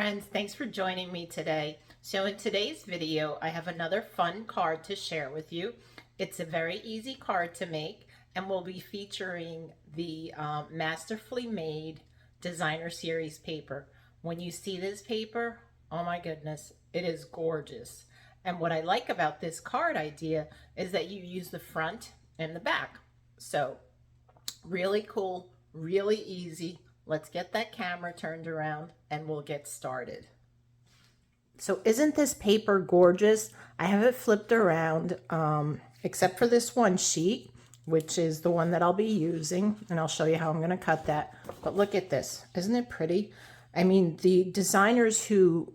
friends, thanks for joining me today. So in today's video, I have another fun card to share with you. It's a very easy card to make, and we'll be featuring the Masterfully Made Designer Series paper. When you see this paper, oh my goodness, it is gorgeous. And what I like about this card idea is that you use the front and the back. So really cool, really easy. Let's get that camera turned around and we'll get started. So isn't this paper gorgeous? I have it flipped around, except for this one sheet, which is the one that I'll be using, and I'll show you how I'm going to cut that. But look at this. Isn't it pretty? I mean, the designers who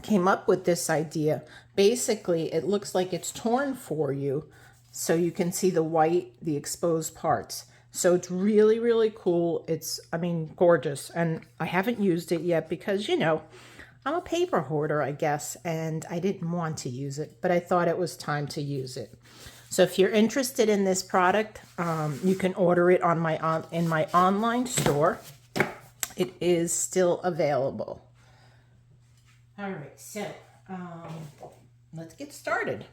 came up with this idea, basically it looks like it's torn for you so you can see the white, the exposed parts. So it's really, really cool. It's, I mean, gorgeous. And I haven't used it yet because, you know, I'm a paper hoarder, I guess, and I didn't want to use it, but I thought it was time to use it. So if you're interested in this product, you can order it on in my online store. It is still available. All right, so let's get started.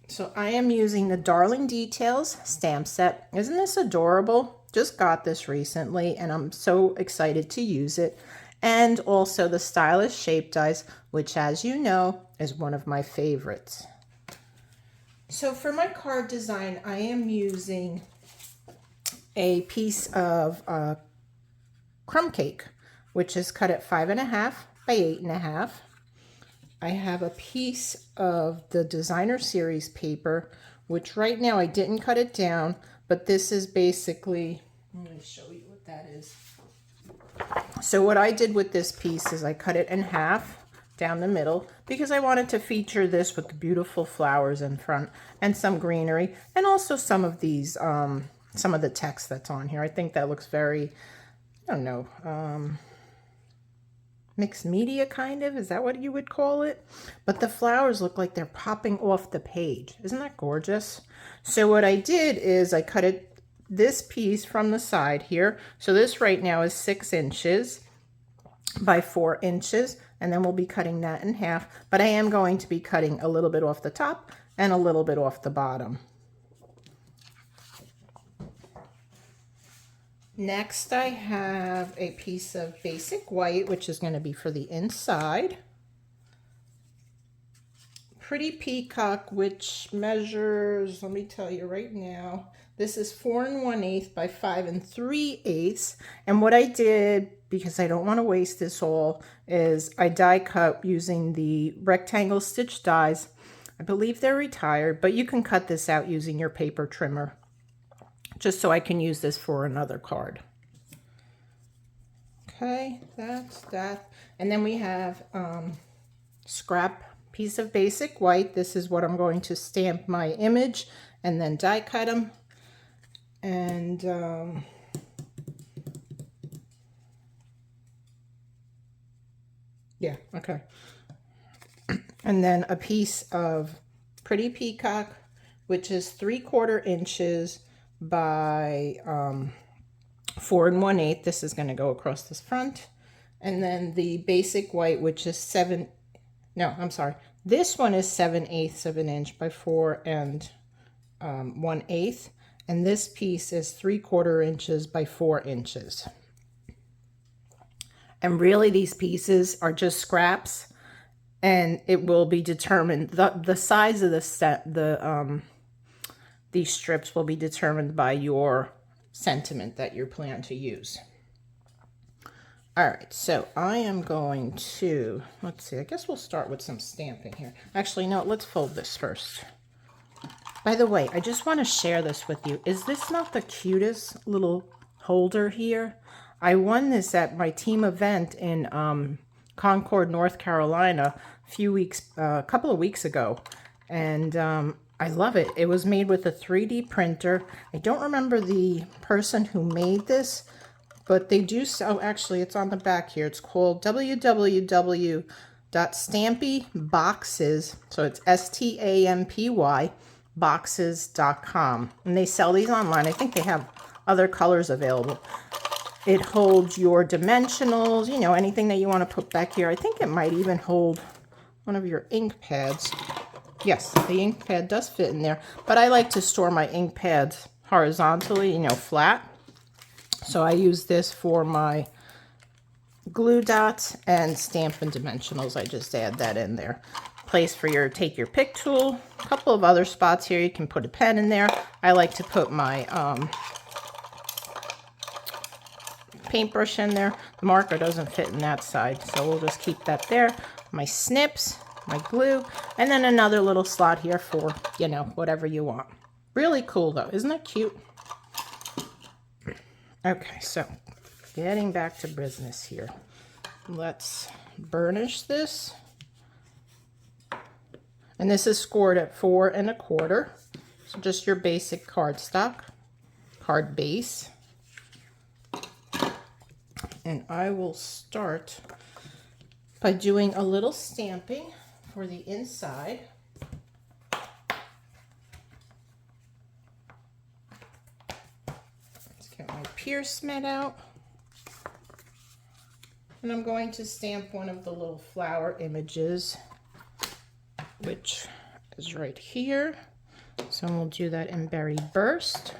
So I am using the Darling Details stamp set. Isn't this adorable? Just got this recently and I'm so excited to use it. And also the Stylish Shape Dies, which, as you know, is one of my favorites. So for my card design, I am using a piece of crumb cake, which is cut at 5.5 by 8.5. I have a piece of the Designer Series paper, which right now I didn't cut it down, but this is basically, let me show you what that is. So what I did with this piece is I cut it in half down the middle because I wanted to feature this with the beautiful flowers in front and some greenery, and also some of these, some of the text that's on here. I think that looks very, I don't know, mixed media kind of, is that what you would call it? But the flowers look like they're popping off the page. Isn't that gorgeous? So what I did is I cut it, this piece from the side here. So this right now is 6 inches by 4 inches, and then we'll be cutting that in half, but I am going to be cutting a little bit off the top and a little bit off the bottom. Next, I have a piece of basic white, which is going to be for the inside. Pretty Peacock, which measures, let me tell you right now, this is 4 1/8 by 5 3/8. And what I did, because I don't want to waste this all, is I die cut using the rectangle stitch dies. I believe they're retired, but you can cut this out using your paper trimmer, just so I can use this for another card. Okay, that's that. And then we have scrap piece of basic white. This is what I'm going to stamp my image and then die cut them. And yeah, okay. And then a piece of Pretty Peacock, which is 3/4 inches by 4 1/8. This is going to go across this front. And then the basic white, which is this one is 7/8 of an inch by 4 1/8. And this piece is 3/4 inches by 4 inches. And really these pieces are just scraps, and it will be determined, the size of the set, these strips will be determined by your sentiment that you plan to use. All right, so I am going to, let's see, I guess we'll start with some stamping here. Actually, no, let's fold this first. By the way, I just want to share this with you. Is this not the cutest little holder here? I won this at my team event in Concord, North Carolina, a couple of weeks ago, and I love it. It was made with a 3D printer. I don't remember the person who made this, but they do sell, actually it's on the back here. It's called www.stampyboxes, so it's STAMPY boxes.com, and they sell these online. I think they have other colors available. It holds your dimensionals, you know, anything that you want to put back here. I think it might even hold one of your ink pads. Yes, the ink pad does fit in there, but I like to store my ink pads horizontally, you know, flat. So I use this for my glue dots and Stampin' Dimensionals. I just add that in there. Place for your, take your pick tool. A couple of other spots here. You can put a pen in there. I like to put my paintbrush in there. The marker doesn't fit in that side, so we'll just keep that there. My snips, my glue, and then another little slot here for, you know, whatever you want. Really cool though, isn't that cute? Okay, so getting back to business here. Let's burnish this. And this is scored at 4 1/4. So just your basic cardstock, card base. And I will start by doing a little stamping for the inside. Let's get my Pierce Met out. And I'm going to stamp one of the little flower images, which is right here. So we'll do that in Berry Burst.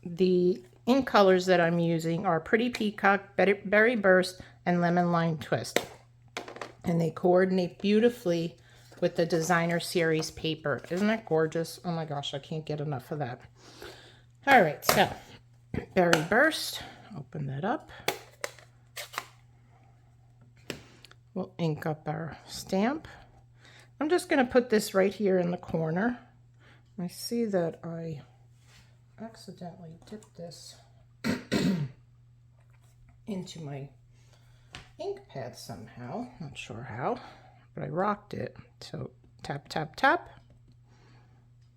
The ink colors that I'm using are Pretty Peacock, Berry Burst, and Lemon Lime Twist. And they coordinate beautifully with the Designer Series paper. Isn't that gorgeous? Oh my gosh, I can't get enough of that. All right, so Berry Burst, open that up. We'll ink up our stamp. I'm just going to put this right here in the corner. I see that I accidentally dipped this into my ink pad somehow. Not sure how, but I rocked it. So tap, tap, tap.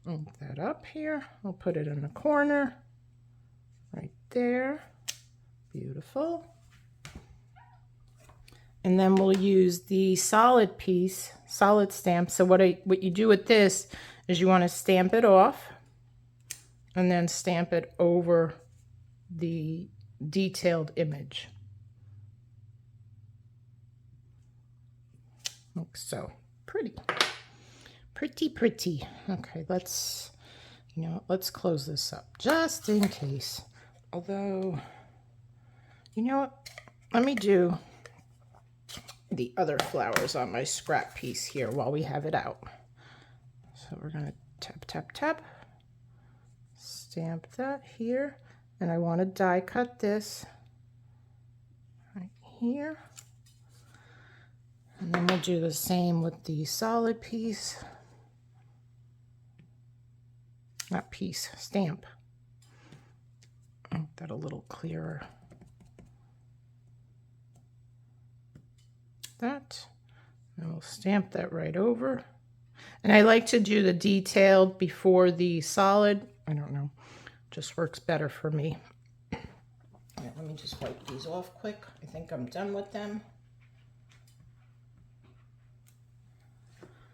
Ink that up here. We'll put it in the corner right there. Beautiful. And then we'll use the solid piece, solid stamp. So what you do with this is you want to stamp it off and then stamp it over the detailed image. Like so. Pretty. Pretty, pretty. Okay, let's close this up just in case. Although, you know what? Let me do the other flowers on my scrap piece here while we have it out. So we're going to tap, tap, tap, stamp that here, and I want to die cut this right here. And then we'll do the same with the solid piece. Not piece, stamp. Make that a little clearer. That, and we'll stamp that right over. And I like to do the detailed before the solid. I don't know, just works better for me. Right, let me just wipe these off quick. I think I'm done with them.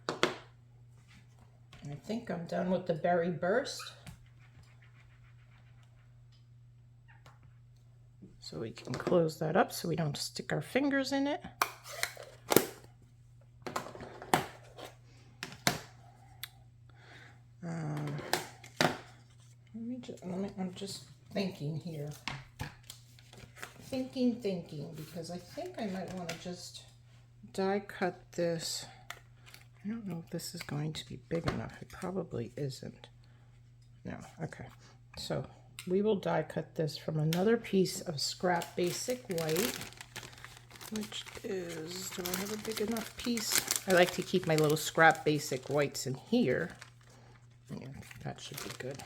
I think I'm done with the Berry Burst. So we can close that up so we don't stick our fingers in it. I'm just thinking here. Thinking, because I think I might want to just die cut this. I don't know if this is going to be big enough. It probably isn't. No, okay. So we will die cut this from another piece of scrap basic white, which is, do I have a big enough piece? I like to keep my little scrap basic whites in here. Yeah, that should be good.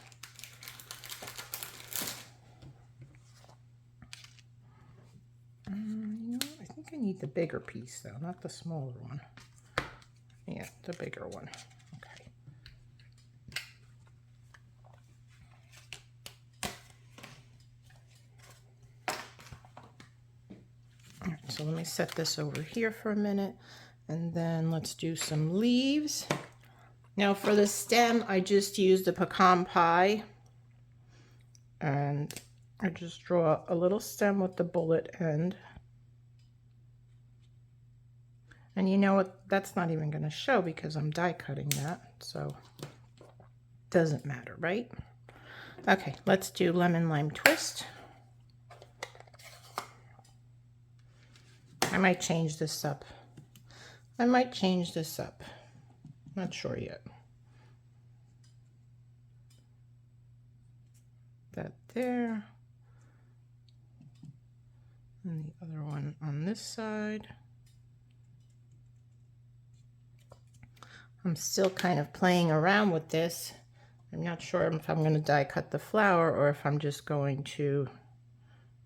You know, I think I need the bigger piece though, not the smaller one. Yeah, the bigger one. Okay. All right, so let me set this over here for a minute, and then let's do some leaves. Now for the stem, I just used the pecan pie, and I just draw a little stem with the bullet end. And you know what? That's not even going to show because I'm die cutting that. So doesn't matter, right? Okay, let's do lemon lime twist. I might change this up. Not sure yet. That there. And the other one on this side. I'm still kind of playing around with this. I'm not sure if I'm going to die cut the flower or if I'm just going to,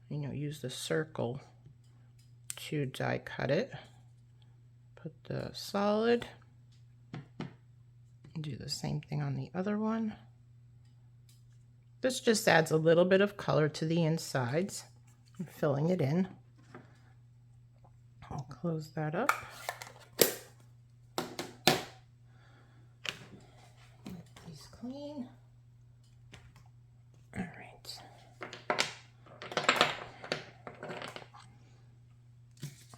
you know, use the circle to die cut it. Put the solid. Do the same thing on the other one. This just adds a little bit of color to the insides. I'm filling it in. I'll close that up. Wipe these clean. All right.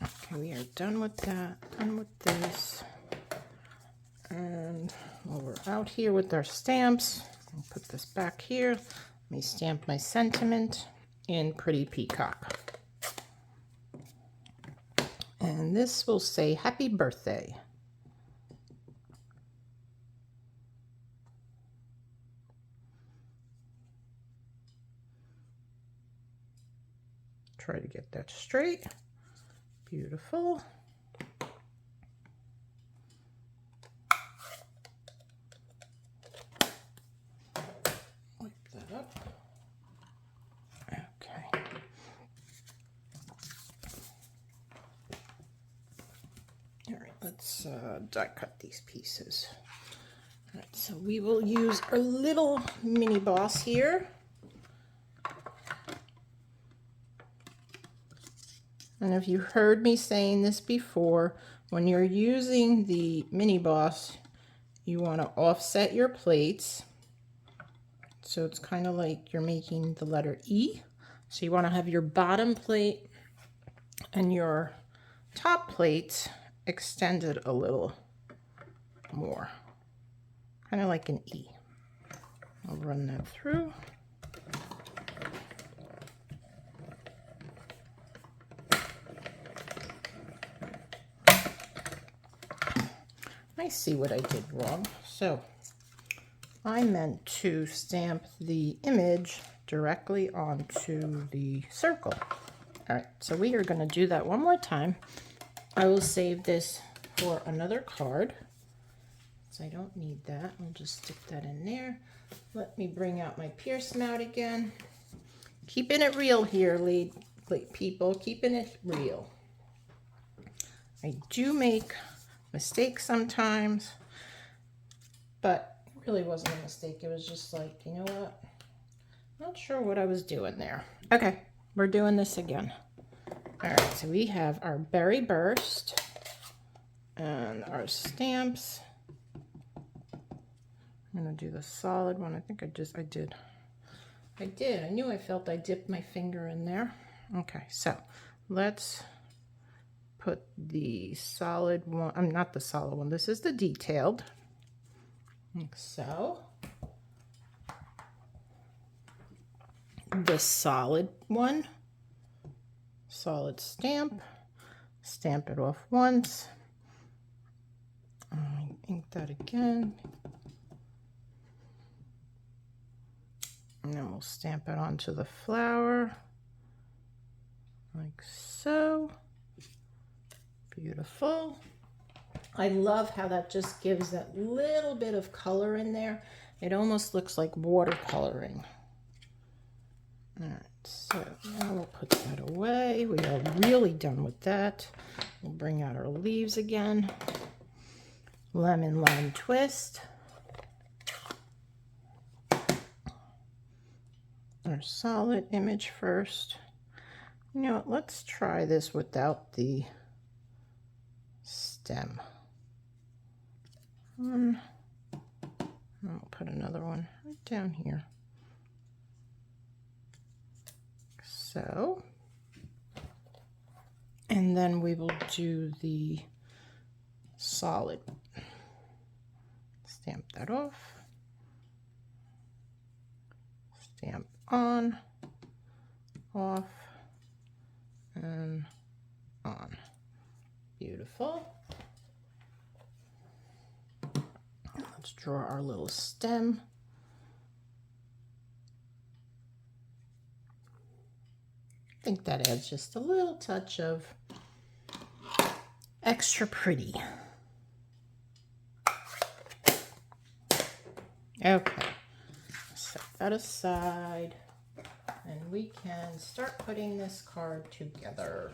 Okay, we are done with that, done with this. And while we're out here with our stamps, I'll put this back here. Let me stamp my sentiment in Pretty Peacock. And this will say happy birthday. Try to get that straight. Beautiful. Wipe that up. Okay. All right, let's die cut these pieces. All right, so we will use our little mini boss here. And if you heard me saying this before, when you're using the mini boss, you want to offset your plates. So it's kind of like you're making the letter E. So you want to have your bottom plate and your top plates extended a little more. Kind of like an E. I'll run that through. I see what I did wrong. So I meant to stamp the image directly onto the circle. All right, so we are going to do that one more time. I will save this for another card. So I don't need that. I'll just stick that in there. Let me bring out my Pierce Mout again. Keeping it real here, lead people. Keeping it real. I do make mistakes sometimes, but it really wasn't a mistake. It was just like, you know what? Not sure what I was doing there. Okay, we're doing this again. All right, so we have our berry burst and our stamps. I'm gonna do the solid one. I think I did. I knew I felt I dipped my finger in there. Okay, so let's put the solid one, I'm not the solid one, this is the detailed. Like so. The solid one, solid stamp, stamp it off once. Ink that again. And then we'll stamp it onto the flower, like so. Beautiful. I love how that just gives that little bit of color in there. It almost looks like watercoloring. All right, so now we'll put that away. We are really done with that. We'll bring out our leaves again. Lemon lime twist. Our solid image first. You know what, let's try this without the stem. I'll put another one right down here. so. And then we will do the solid. Stamp that off. Stamp on, off, and on. Beautiful. Let's draw our little stem. I think that adds just a little touch of extra pretty. Okay, set that aside, and we can start putting this card together.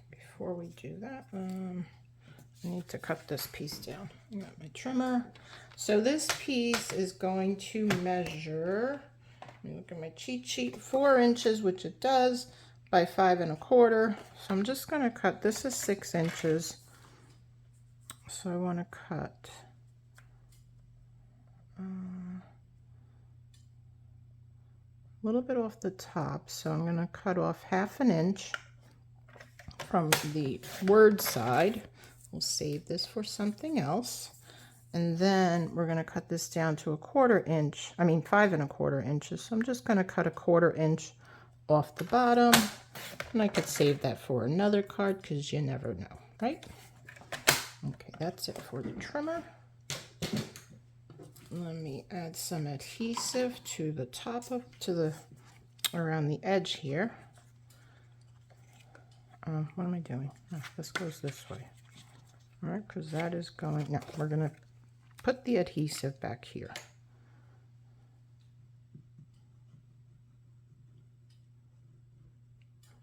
Before we do that, I need to cut this piece down. I got my trimmer. So this piece is going to measure, let me look at my cheat sheet, 4 inches, which it does, by 5 1/4. So I'm just going to cut, this is 6 inches. So I want to cut a little bit off the top. So I'm going to cut off 1/2 inch from the word side. We'll save this for something else. And then we're going to cut this down to 1/4 inch, 5 1/4 inches. So I'm just going to cut 1/4 inch off the bottom. And I could save that for another card because you never know, right? Okay, that's it for the trimmer. Let me add some adhesive to the top of, around the edge here. What am I doing? Oh, this goes this way. All right, because that is going, now we're going to put the adhesive back here.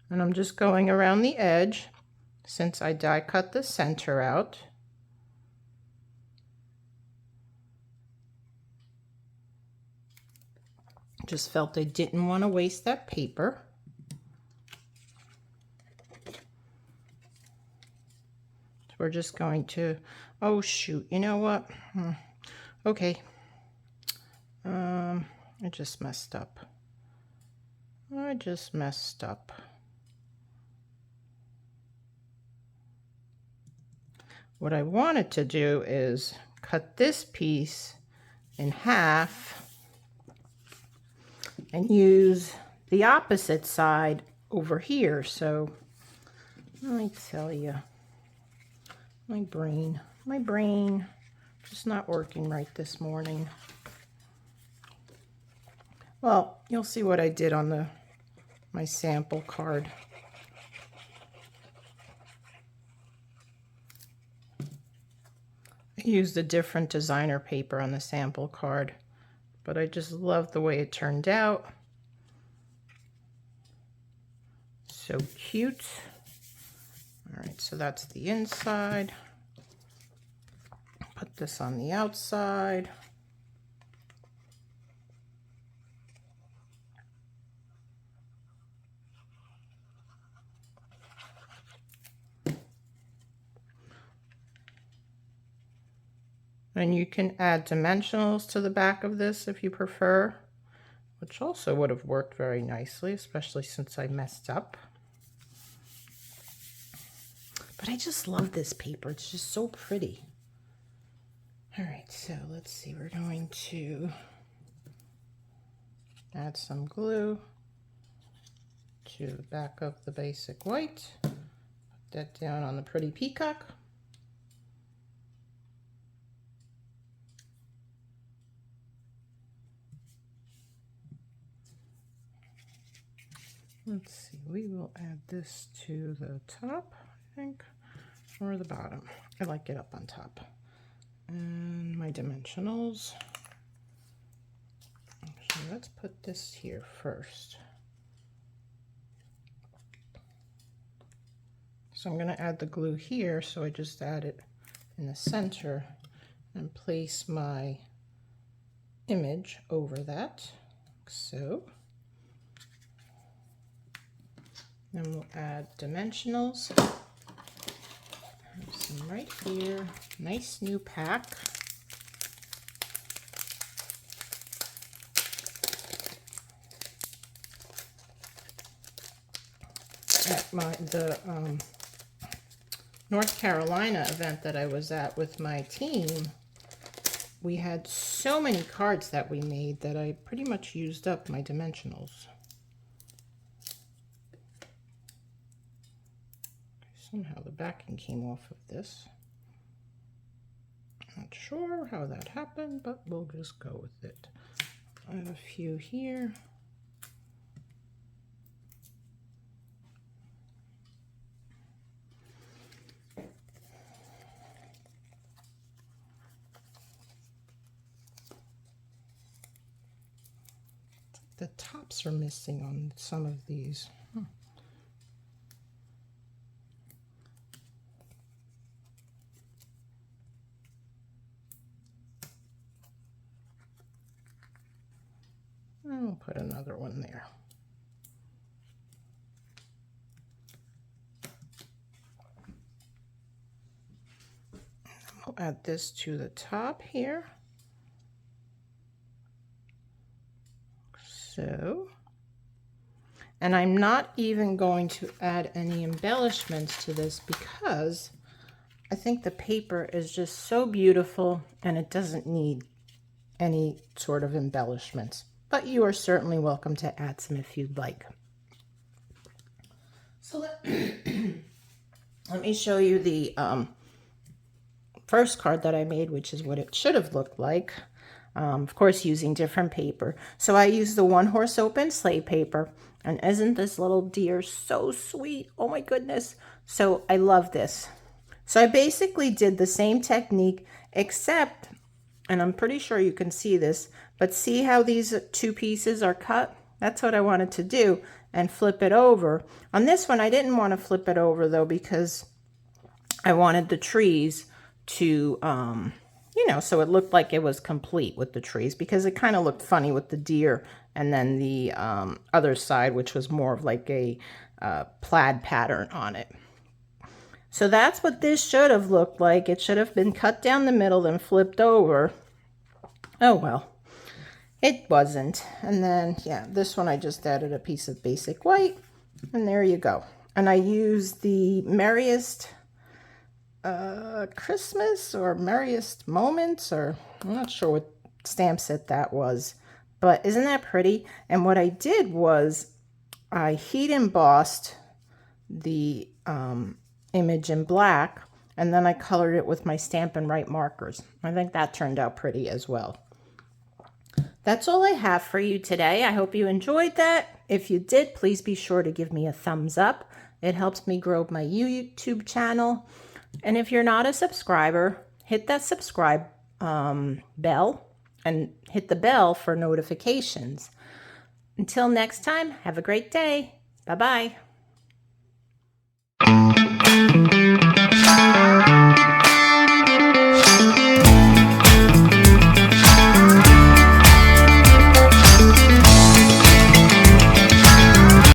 And I'm just going around the edge since I die cut the center out. Just felt I didn't want to waste that paper. So we're just going to, oh shoot, you know what? Okay. I just messed up. What I wanted to do is cut this piece in half and use the opposite side over here. So let me tell you, my brain just not working right this morning. Well, you'll see what I did on my sample card. I used a different designer paper on the sample card, but I just love the way it turned out. So cute. All right, so that's the inside. Put this on the outside. And you can add dimensionals to the back of this if you prefer, which also would have worked very nicely, especially since I messed up. But I just love this paper. It's just so pretty. All right, so let's see. We're going to add some glue to the back of the basic white. Put that down on the pretty peacock. Let's see, we will add this to the top, I think, or the bottom. I like it up on top. And my dimensionals. Actually, let's put this here first. So I'm going to add the glue here, so I just add it in the center and place my image over that, like so. Then we'll add dimensionals. Some right here. Nice new pack. at the North Carolina event that I was at with my team, we had so many cards that we made that I pretty much used up my dimensionals. Somehow the backing came off of this. Not sure how that happened, but we'll just go with it. I have a few here. The tops are missing on some of these. I'll put another one there. I'll add this to the top here. So, and I'm not even going to add any embellishments to this because I think the paper is just so beautiful and it doesn't need any sort of embellishments. But you are certainly welcome to add some if you'd like. So let me show you the first card that I made, which is what it should have looked like. Of course, using different paper. So I used the One Horse Open Sleigh paper. And isn't this little deer so sweet? Oh my goodness. So I love this. So I basically did the same technique, except, and I'm pretty sure you can see this, but see how these two pieces are cut? That's what I wanted to do, and flip it over. On this one, I didn't want to flip it over though, because I wanted the trees to, you know, so it looked like it was complete with the trees, because it kind of looked funny with the deer and then the other side, which was more of like a plaid pattern on it. So that's what this should have looked like. It should have been cut down the middle and flipped over. Oh well, it wasn't. And then, yeah, this one I just added a piece of basic white, and there you go. And I used the Merriest Christmas or Merriest Moments, or I'm not sure what stamp set that was, but isn't that pretty? And what I did was I heat embossed the image in black, and then I colored it with my Stampin' Write markers. I think that turned out pretty as well. That's all I have for you today. I hope you enjoyed that. If you did, please be sure to give me a thumbs up. It helps me grow my YouTube channel. And if you're not a subscriber, hit that subscribe bell and hit the bell for notifications. Until next time, have a great day. Bye-bye.